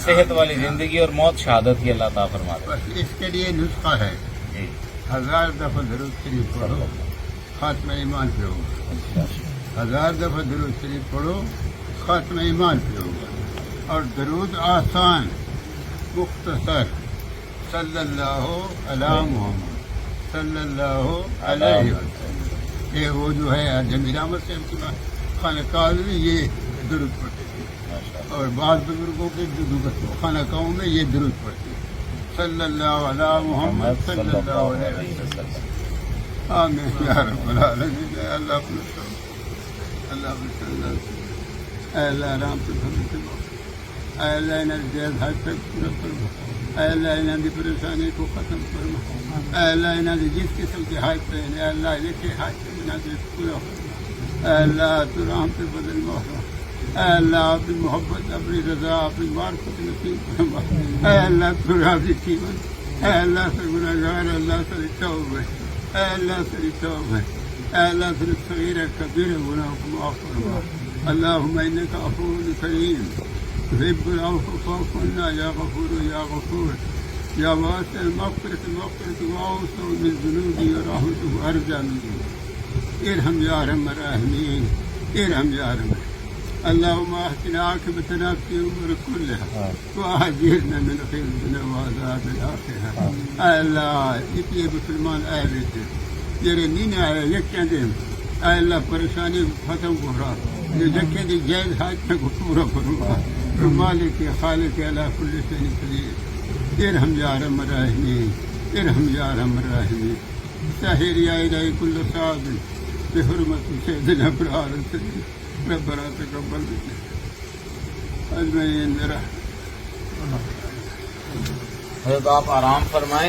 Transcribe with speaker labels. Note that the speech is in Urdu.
Speaker 1: صحت والی زندگی اور موت شہادت کی اللہ تعالیٰ فرماتے ہیں.
Speaker 2: بس اس کے لیے نسخہ ہے،
Speaker 1: جی
Speaker 2: 1000 دفعہ درود شریف پڑھو، خاتمہ ایمان پہ ہوگا. 1000 دفعہ درود شریف پڑھو، خاتمہ ایمان پہ ہوگا. اور درود آسان مختصر، صلی اللہ علی محمد صلی اللہ علیہ وسلم. یہ وہ جو ہے جمیل احمد صاحب کی خانہ کال میں یہ درود پڑھتے تھے، اور بعض بزرگوں کے خانہ کاؤں میں یہ درود پڑھتے ہیں، صلی اللہ علی محمد صلی اللہ علیہ وسلم. آمین یا رب العالمین. اللہ اپنے اللہ اپنے اے اللہ رام سے اے اللہ انہیں جیز حج تک پورا فرما، اے اللہ انہیں دی پریشانی کو ختم فرما، اے اللہ انہیں دی جس قسم کی حاجت ہے اے اللہ لکھے حاجت انہیں دی پورا فرما. اے اللہ تو رحم سے بدل محرم، اے اللہ اپنی محبت اپنی رضا اپنی معرفت نصیب فرما. اے اللہ تو راضی کی بن، اے اللہ سے گناہگار اللہ سے توبہ، اے اللہ سے توبہ، اے اللہ سے صغیر کبیر گناہ کو معاف فرما. اللہم انک عفو کریم تحب العفو فاعف عنا یا غفور یا غفور یا واسع المغفرة المغفرة واوسع من ذنوبی ورحمته ارجع من ذنوبی. ارحم یا ارحم الراحمین، ارحم یا ارحم. اللهم احسن عاقبتنا في الامور كلها واجرنا من خزي الدنيا وعذاب الاخره. اے اللہ یہ مسلمان اے بیٹے جڑے نہیں آئے یہ کہتے ہیں اے اللہ پریشانی ختم کرا، جو جکے دی جائز حاجت کو پورا فرما. مالک خالق علی کل شیء قدیر. ارحم یا ارحم الراحمین، ارحم یا ارحم الراحمین. ساحر یا الہی کل صاحب بحرمت سیدنا ابرار ربنا تقبل منا اجمعین برحمتک.
Speaker 1: حضرت آپ آرام فرمائیں.